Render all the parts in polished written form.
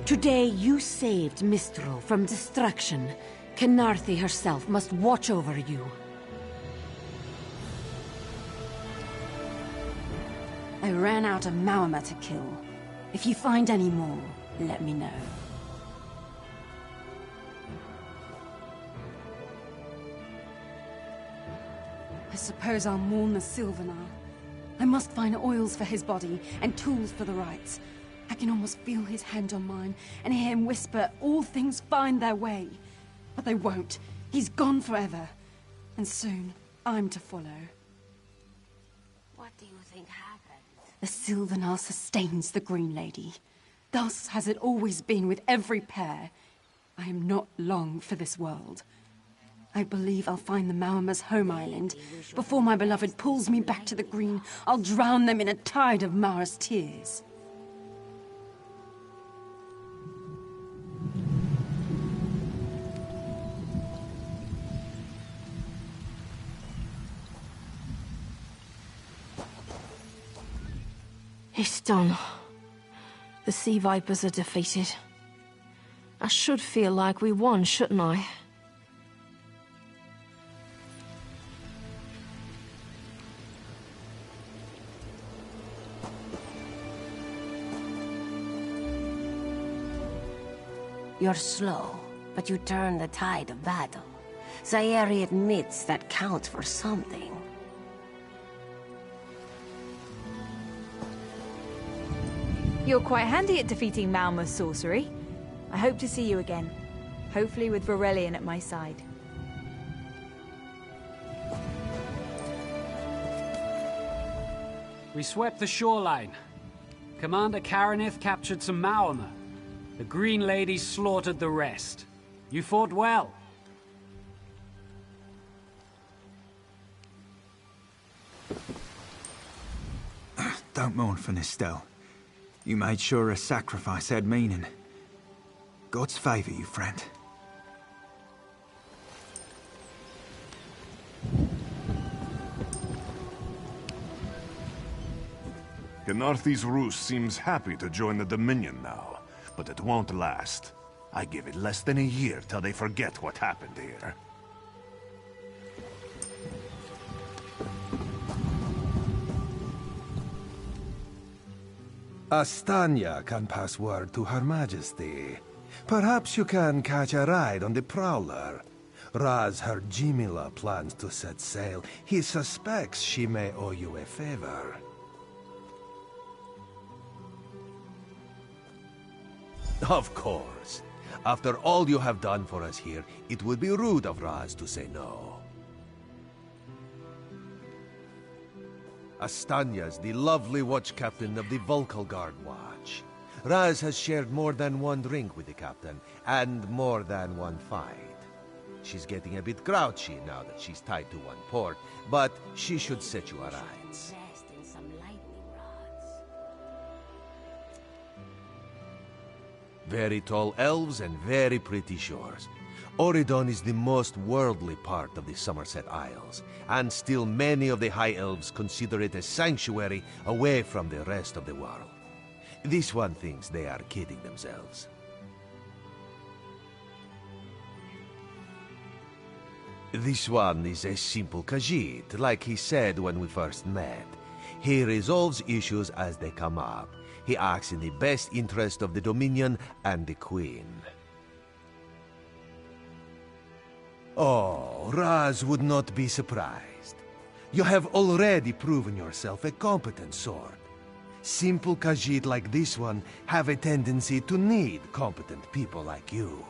Today you saved Mistral from destruction. Khenarthi herself must watch over you. I ran out of Maormer to kill. If you find any more, let me know. I suppose I'll mourn the Sylvanar. I must find oils for his body and tools for the rites. I can almost feel his hand on mine and hear him whisper, all things find their way. But they won't. He's gone forever. And soon, I'm to follow. What do you think happened? The Sylvanar sustains the Green Lady. Thus has it always been with every pair. I am not long for this world. I believe I'll find the Maormer's home island. Before my beloved pulls me back to the Green, I'll drown them in a tide of Mara's tears. It's done. The Sea Vipers are defeated. I should feel like we won, shouldn't I? You're slow, but you turn the tide of battle. Sayeri admits that counts for something. You're quite handy at defeating Maormer's sorcery. I hope to see you again. Hopefully with Varelian at my side. We swept the shoreline. Commander Karanith captured some Maormer. The Green Lady slaughtered the rest. You fought well. Don't mourn for Nistel. You made sure a sacrifice had meaning. God's favor you, friend. Khenarthi's ruse seems happy to join the Dominion now, but it won't last. I give it less than a year till they forget what happened here. Astanya can pass word to Her Majesty. Perhaps you can catch a ride on the Prowler. Raz her Jimila plans to set sail. He suspects she may owe you a favor. Of course. After all you have done for us here, it would be rude of Raz to say no. Astanya's the lovely watch captain of the Volkalgard Watch. Raz has shared more than one drink with the captain, and more than one fight. She's getting a bit grouchy now that she's tied to one port, but she should set you aright. Invest in some lightning rods. Very tall elves and very pretty shores. Oridon is the most worldly part of the Somerset Isles, and still many of the High Elves consider it a sanctuary away from the rest of the world. This one thinks they are kidding themselves. This one is a simple Khajiit, like he said when we first met. He resolves issues as they come up. He acts in the best interest of the Dominion and the Queen. Oh, Raz would not be surprised. You have already proven yourself a competent sword. Simple Khajiit like this one have a tendency to need competent people like you.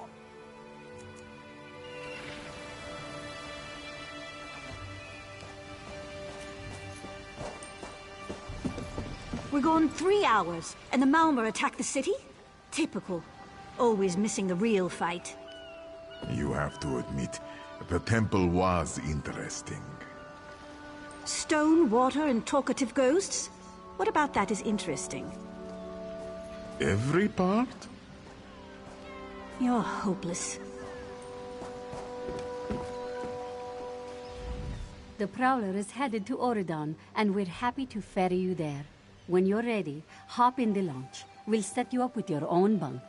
We're gone 3 hours, and the Maormer attacked the city? Typical. Always missing the real fight. You have to admit, the temple was interesting. Stone, water, and talkative ghosts? What about that is interesting? Every part? You're hopeless. The Prowler is headed to Oridon, and we're happy to ferry you there. When you're ready, hop in the launch. We'll set you up with your own bunk.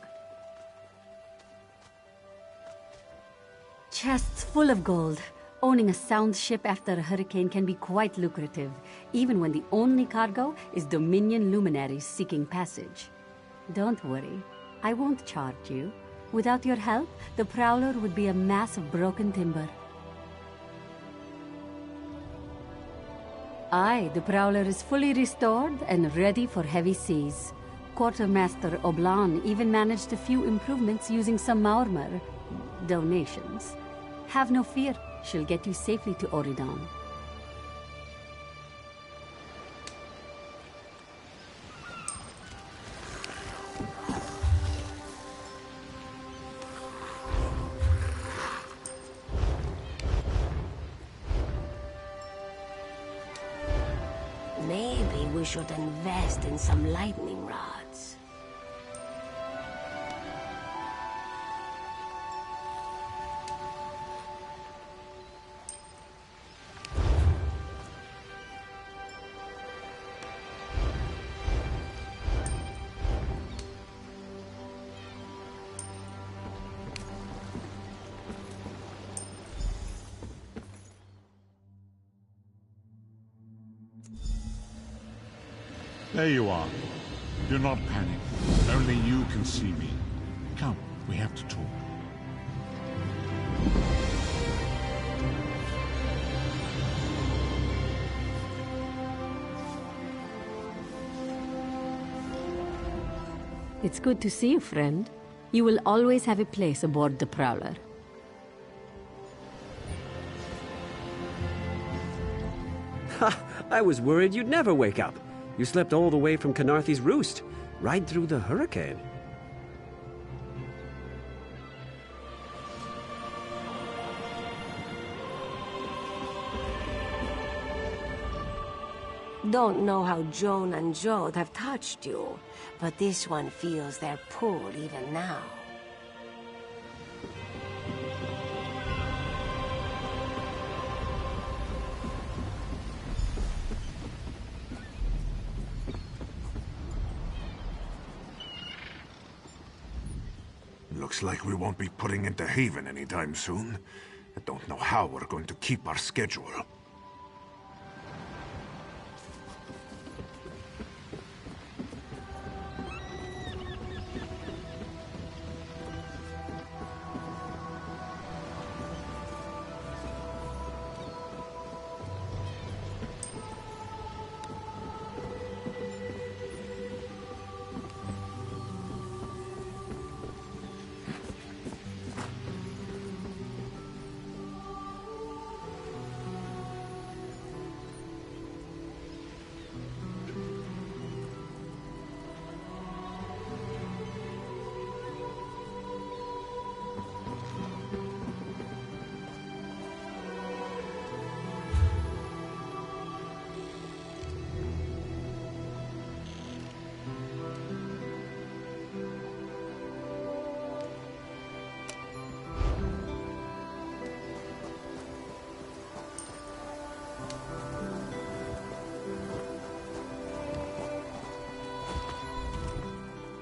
Chests full of gold. Owning a sound ship after a hurricane can be quite lucrative, even when the only cargo is Dominion luminaries seeking passage. Don't worry, I won't charge you. Without your help, the Prowler would be a mass of broken timber. Aye, the Prowler is fully restored and ready for heavy seas. Quartermaster Oblan even managed a few improvements using some Maormer donations. Have no fear, she'll get you safely to Oridon. Maybe we should invest in some lightning rods. There you are. Do not panic. Only you can see me. Come, we have to talk. It's good to see you, friend. You will always have a place aboard the Prowler. Ha! I was worried you'd never wake up. You slept all the way from Canarthy's Roost, right through the hurricane. Don't know how Joan and Jode have touched you, but this one feels their pull even now. Looks like we won't be putting into Haven anytime soon. I don't know how we're going to keep our schedule.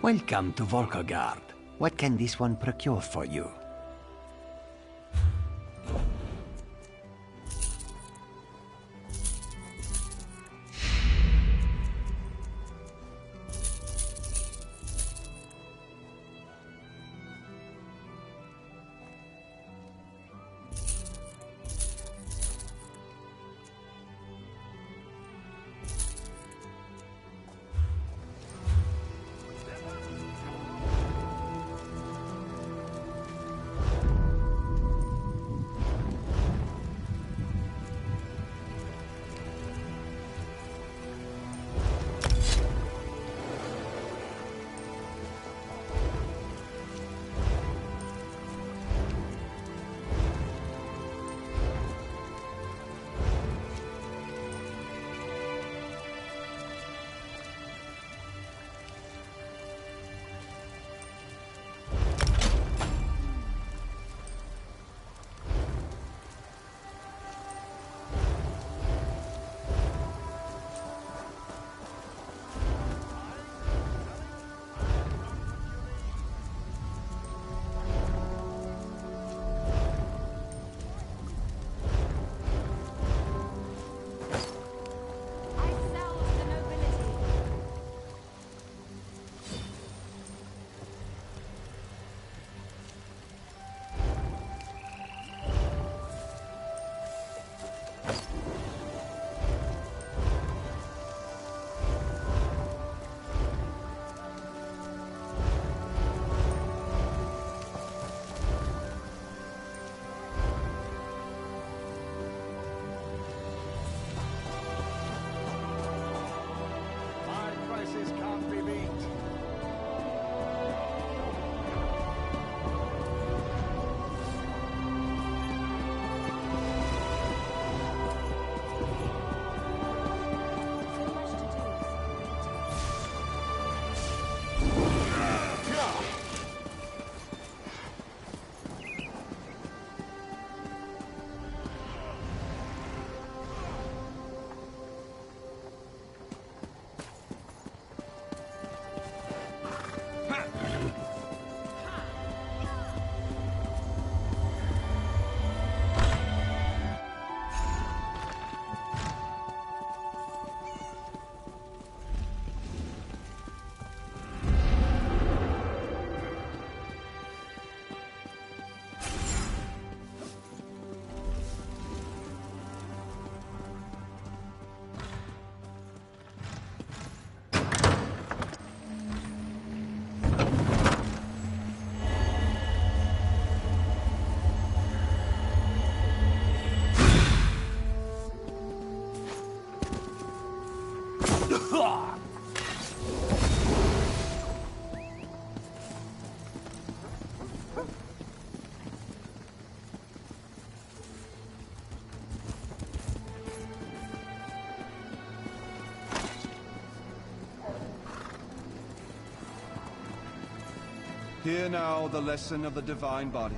Welcome to Volkagard. What can this one procure for you? Hear now the lesson of the divine body.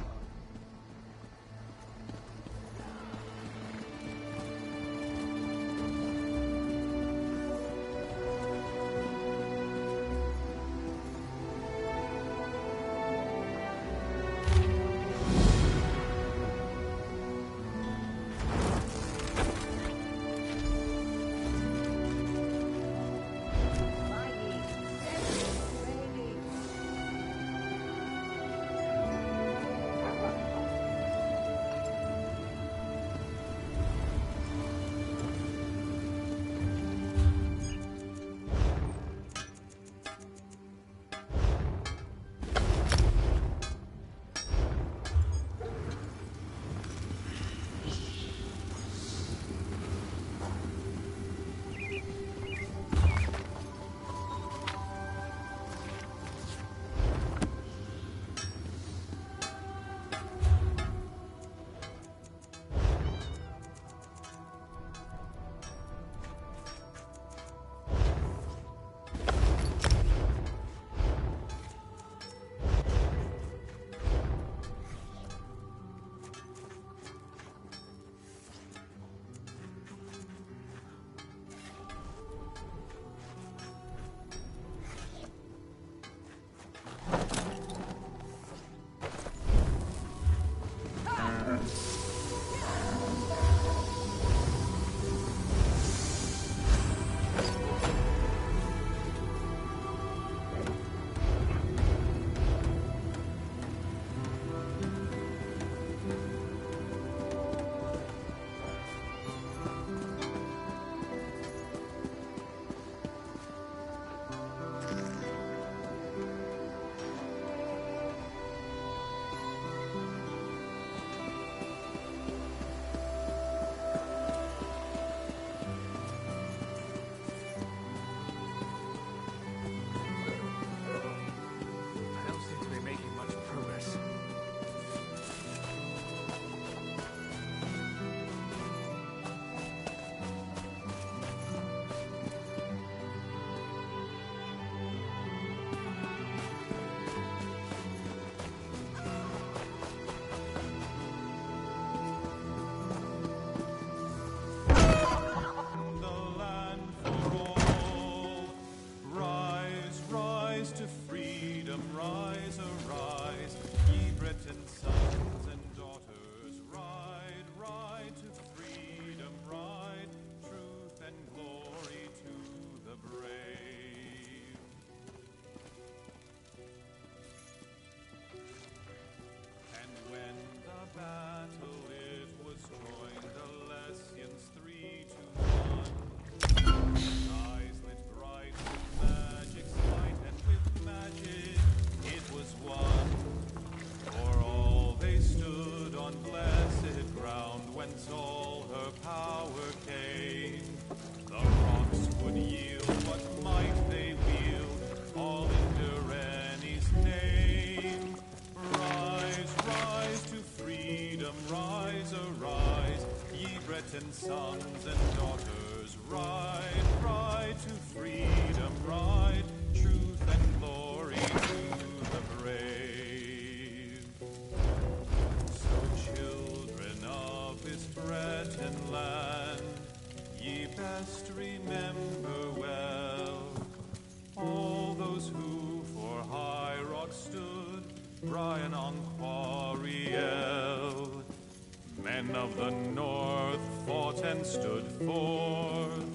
Breton sons and daughters, ride to freedom, ride, truth and glory to the brave. So children of this Breton land, ye best remember well all those who for High Rock stood, Brian on Quarriel. Men of the North fought and stood forth,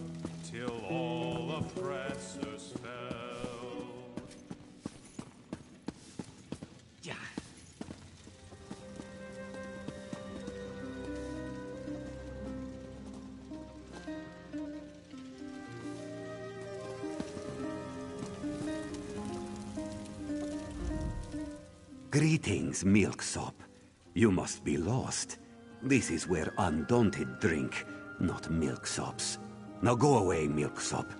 till all oppressors fell. Yeah. Greetings, Milksop. You must be lost. This is where Undaunted drink, not milksops. Now go away, Milksop.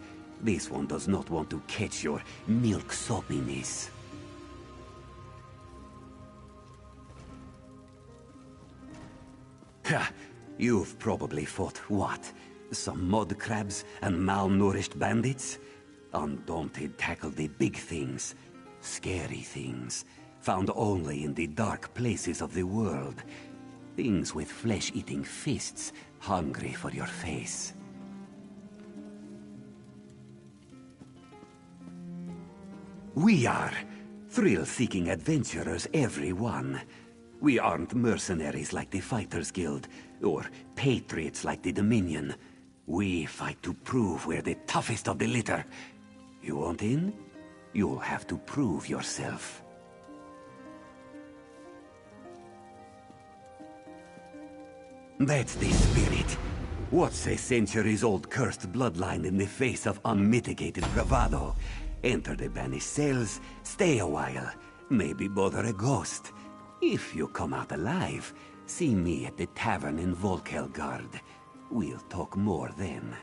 This one does not want to catch your milksopiness. Ha! You've probably fought what? Some mud crabs and malnourished bandits? Undaunted tackled the big things, scary things, found only in the dark places of the world. Things with flesh-eating fists, hungry for your face. We are thrill-seeking adventurers, every one. We aren't mercenaries like the Fighters Guild, or patriots like the Dominion. We fight to prove we're the toughest of the litter. You want in? You'll have to prove yourself. That's the spirit. What's a centuries-old cursed bloodline in the face of unmitigated bravado? Enter the banished cells, stay a while, maybe bother a ghost. If you come out alive, see me at the tavern in Volkelgard. We'll talk more then.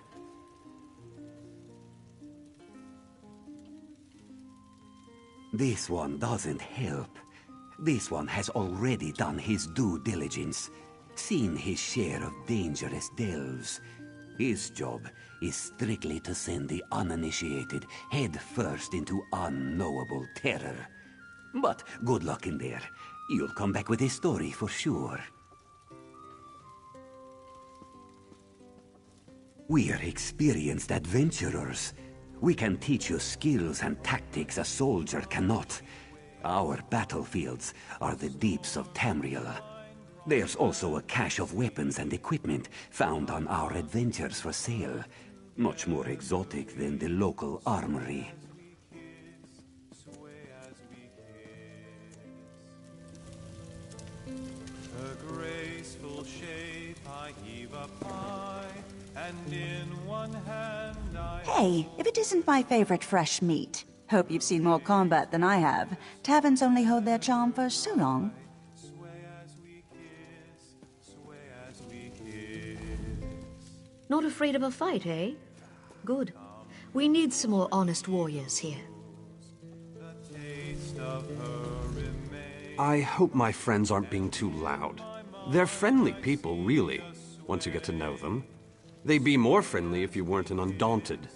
This one doesn't help. This one has already done his due diligence, seen his share of dangerous delves. His job is strictly to send the uninitiated head first into unknowable terror. But good luck in there. You'll come back with a story for sure. We're experienced adventurers. We can teach you skills and tactics a soldier cannot. Our battlefields are the deeps of Tamriel. There's also a cache of weapons and equipment found on our adventures for sale. Much more exotic than the local armory. A graceful shape I heave up high, and in one hand I... Hey, if it isn't my favorite fresh meat. Hope you've seen more combat than I have. Taverns only hold their charm for so long. Not afraid of a fight, eh? Good. We need some more honest warriors here. I hope my friends aren't being too loud. They're friendly people, really, once you get to know them. They'd be more friendly if you weren't an undaunted.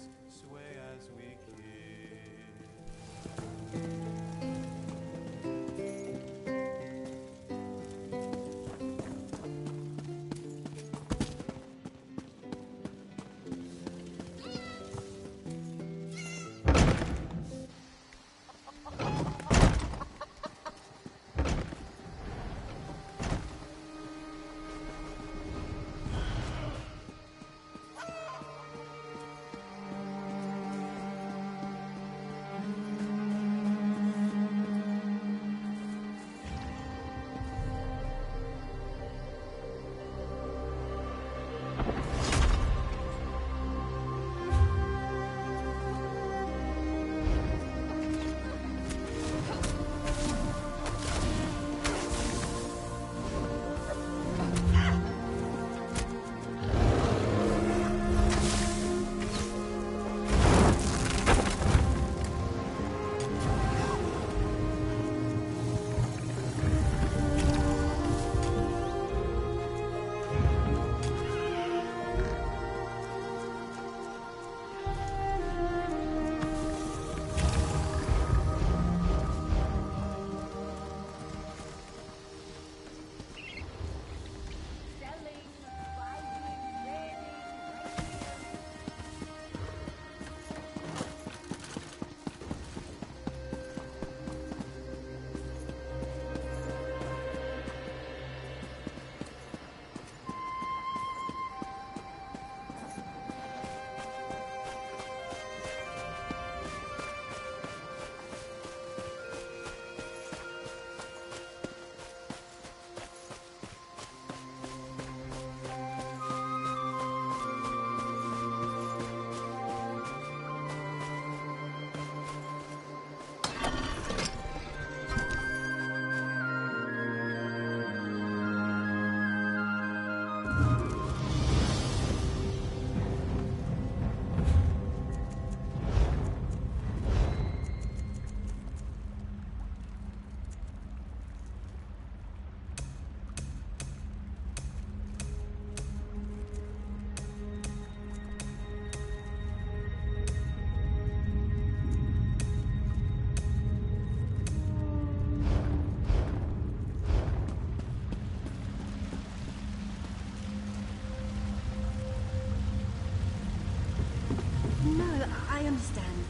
understand.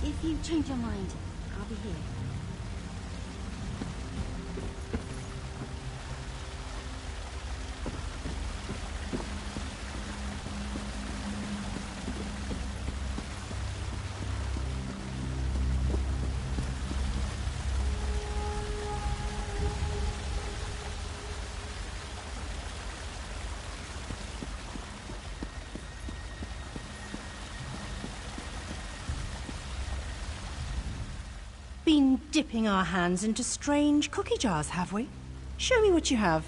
If you change your mind, I'll be here. Been dipping our hands into strange cookie jars, have we? Show me what you have.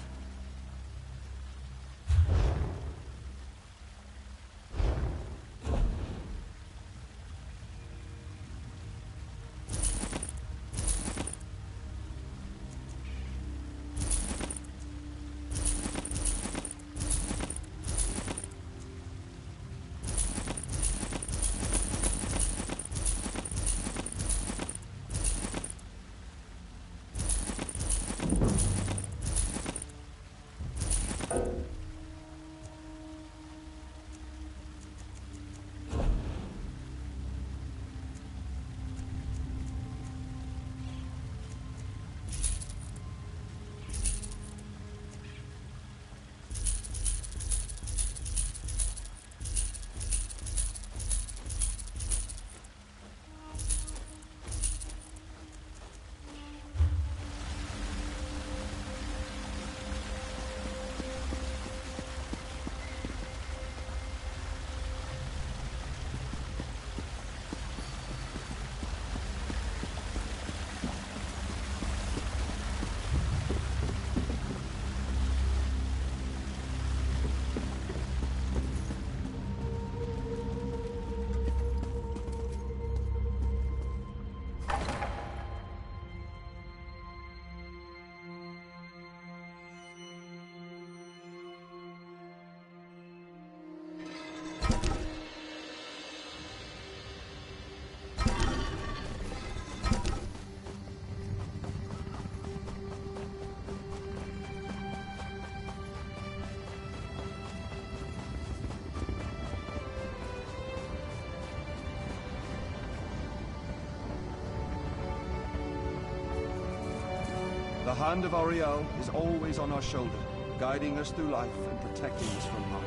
The hand of Oriel is always on our shoulder, guiding us through life and protecting us from harm.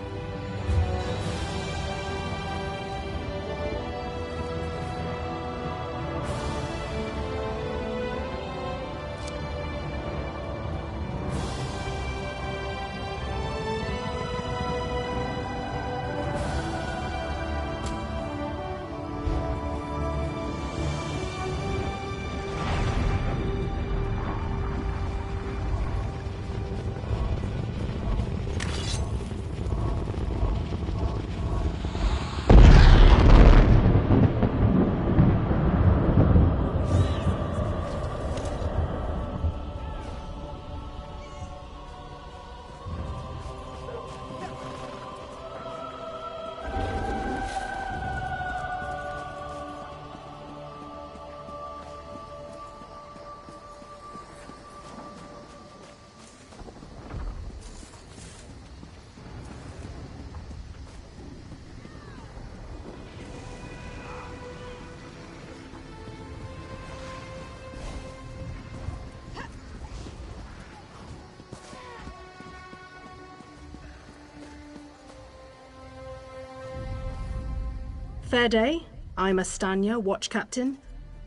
Fair day. I'm Astanya, watch captain.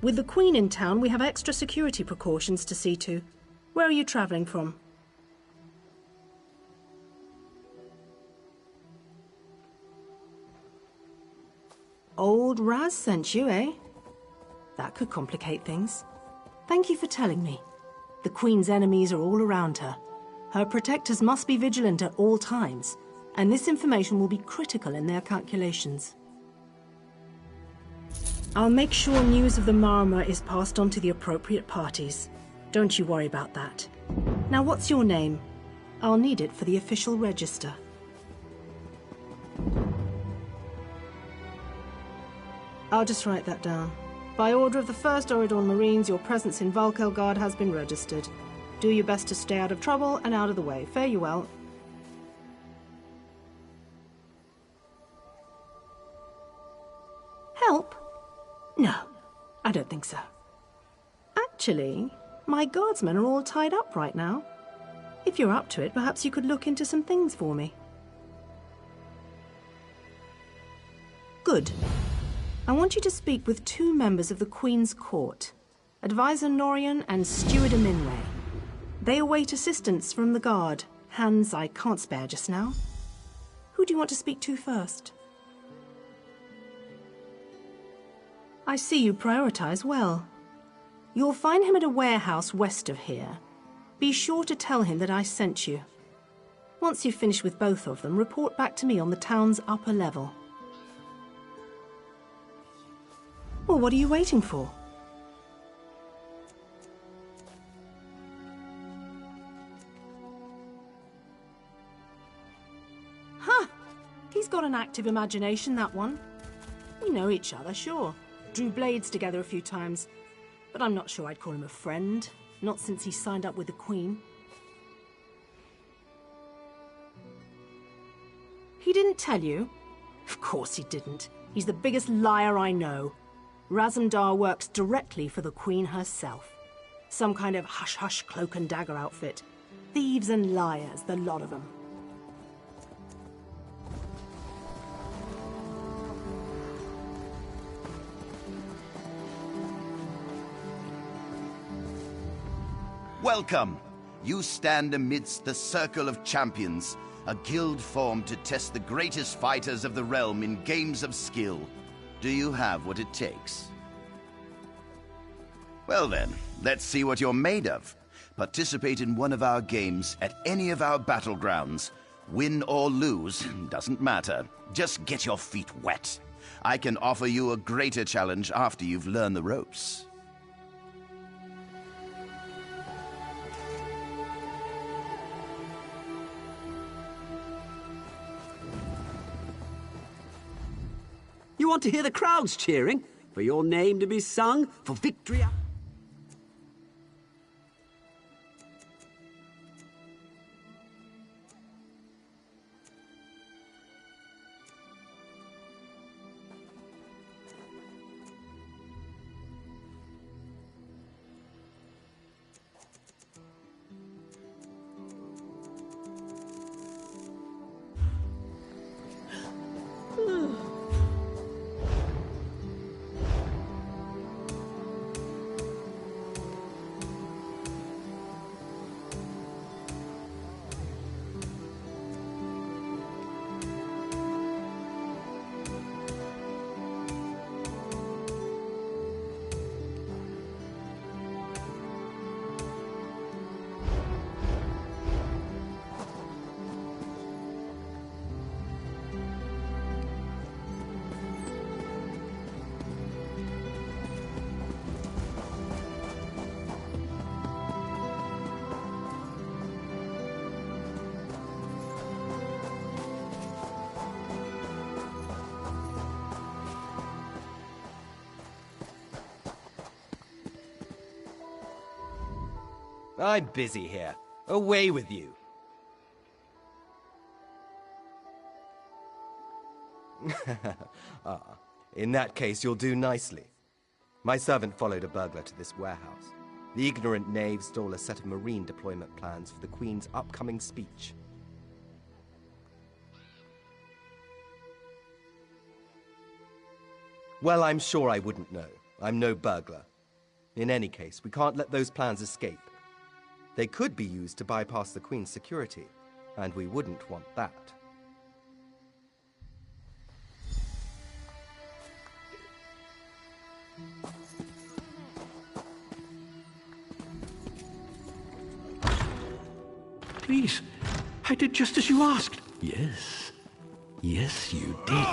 With the Queen in town, we have extra security precautions to see to. Where are you traveling from? Old Raz sent you, eh? That could complicate things. Thank you for telling me. The Queen's enemies are all around her. Her protectors must be vigilant at all times, and this information will be critical in their calculations. I'll make sure news of the Marmor is passed on to the appropriate parties. Don't you worry about that. Now, what's your name? I'll need it for the official register. I'll just write that down. By order of the 1st Oridon Marines, your presence in Valkelgard has been registered. Do your best to stay out of trouble and out of the way. Fare you well. Help? I don't think so. Actually, my guardsmen are all tied up right now. If you're up to it, perhaps you could look into some things for me. Good. I want you to speak with 2 members of the Queen's Court, Advisor Norian and Steward Aminway. They await assistance from the guard, hands I can't spare just now. Who do you want to speak to first? I see you prioritize well. You'll find him at a warehouse west of here. Be sure to tell him that I sent you. Once you've finished with both of them, report back to me on the town's upper level. Well, what are you waiting for? Huh! He's got an active imagination, that one. We know each other, sure. Drew blades together a few times. But I'm not sure I'd call him a friend. Not since he signed up with the Queen. He didn't tell you? Of course he didn't. He's the biggest liar I know. Razumdar works directly for the Queen herself. Some kind of hush-hush cloak and dagger outfit. Thieves and liars, the lot of them. Welcome! You stand amidst the Circle of Champions, a guild formed to test the greatest fighters of the realm in games of skill. Do you have what it takes? Well then, let's see what you're made of. Participate in one of our games at any of our battlegrounds. Win or lose, doesn't matter. Just get your feet wet. I can offer you a greater challenge after you've learned the ropes. You want to hear the crowds cheering? For your name to be sung? For victory? I'm busy here. Away with you. In that case, you'll do nicely. My servant followed a burglar to this warehouse. The ignorant knave stole a set of marine deployment plans for the Queen's upcoming speech. Well, I'm sure I wouldn't know. I'm no burglar. In any case, we can't let those plans escape. They could be used to bypass the Queen's security, and we wouldn't want that. Please, I did just as you asked. Yes. Yes, you did.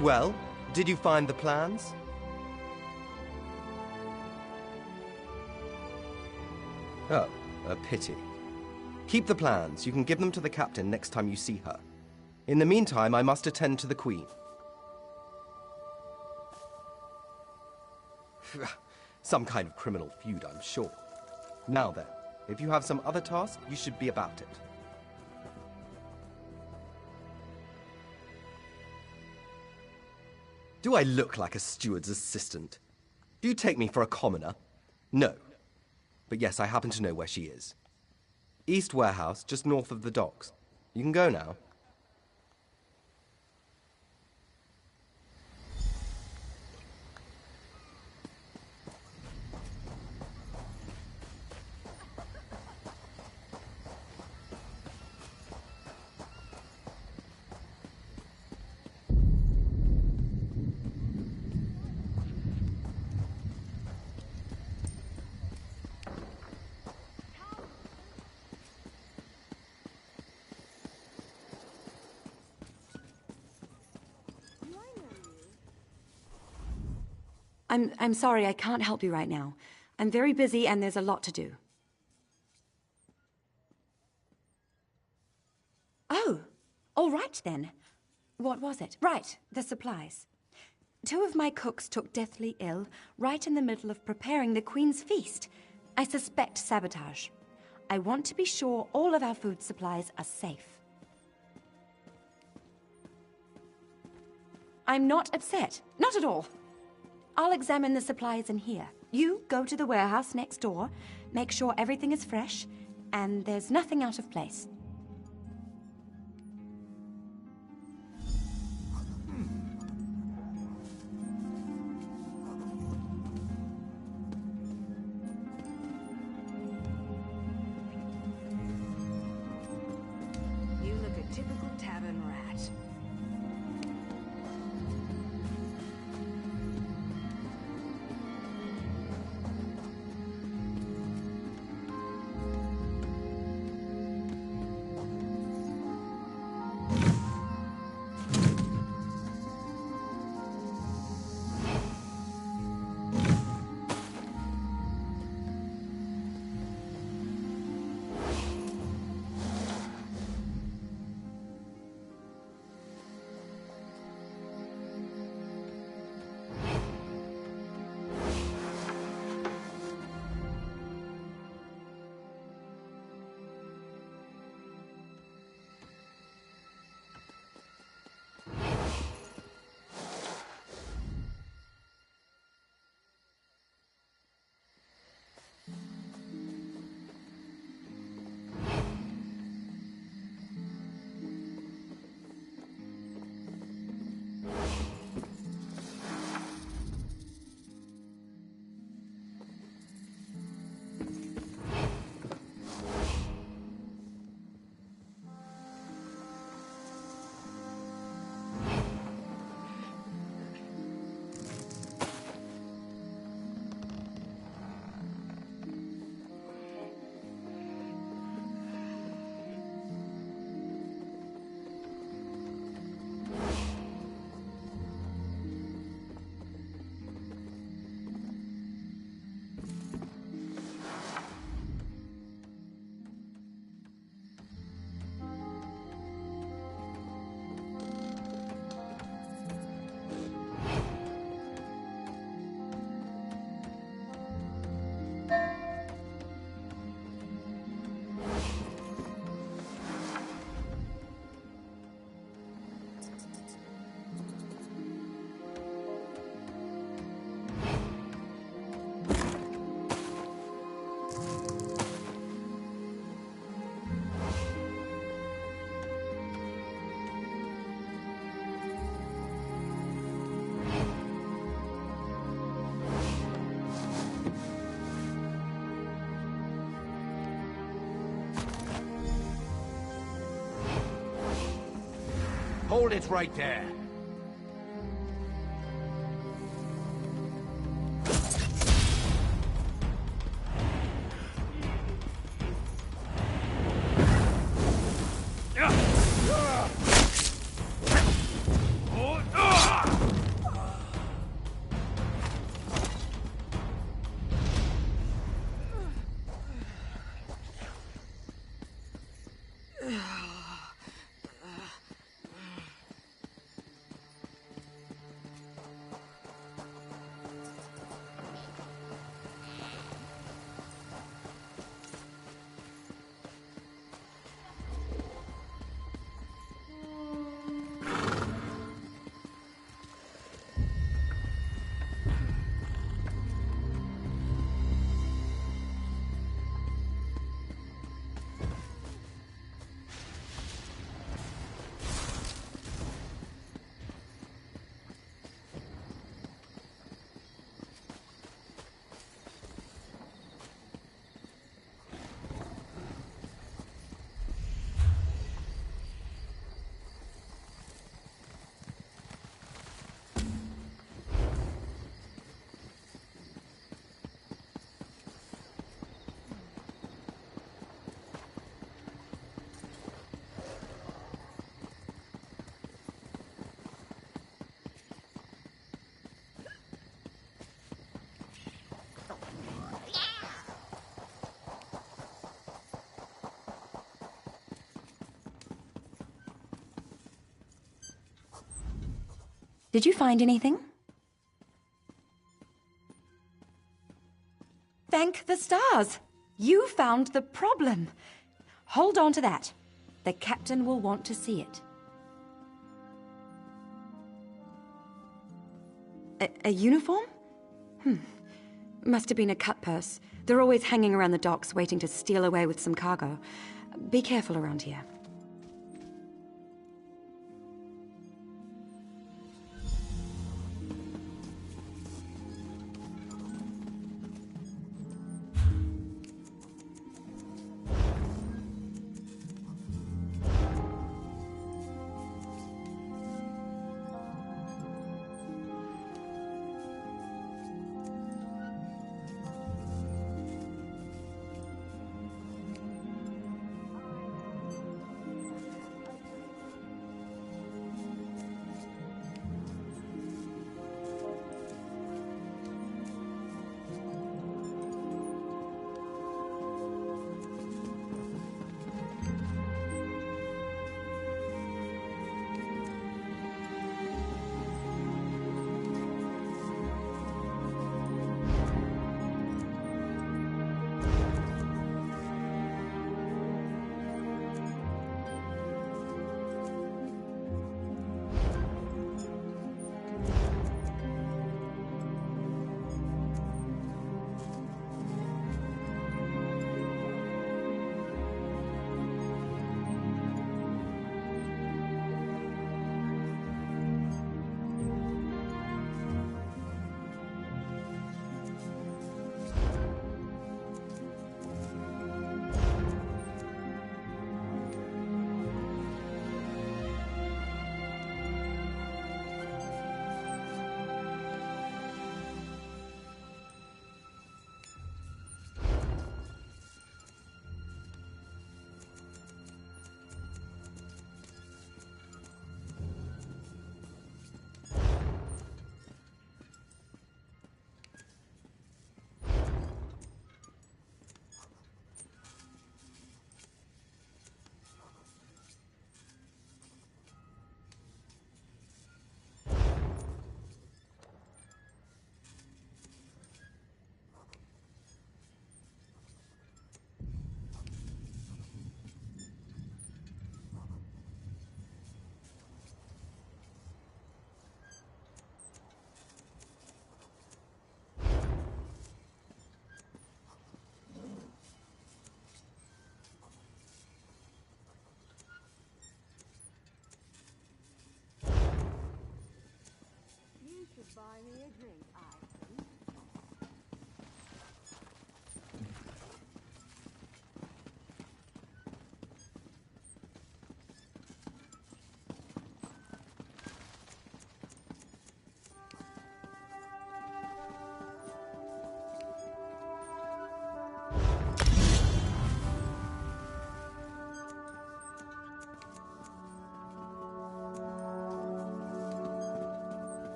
Well, did you find the plans? Oh, a pity. Keep the plans. You can give them to the captain next time you see her. In the meantime, I must attend to the Queen. Some kind of criminal feud, I'm sure. Now then, if you have some other task, you should be about it. Do I look like a steward's assistant? Do you take me for a commoner? No. But yes, I happen to know where she is. East Warehouse, just north of the docks. You can go now. I'm sorry, I can't help you right now. I'm very busy and there's a lot to do. Oh, all right then. What was it? Right, the supplies. 2 of my cooks took deathly ill right in the middle of preparing the Queen's feast. I suspect sabotage. I want to be sure all of our food supplies are safe. I'm not upset. Not at all. I'll examine the supplies in here. You go to the warehouse next door, make sure everything is fresh, and there's nothing out of place. You look a typical tavern rat. Hold it right there. Did you find anything? Thank the stars! You found the problem. Hold on to that. The captain will want to see it. A uniform? Must have been a cut purse. They're always hanging around the docks waiting to steal away with some cargo. Be careful around here.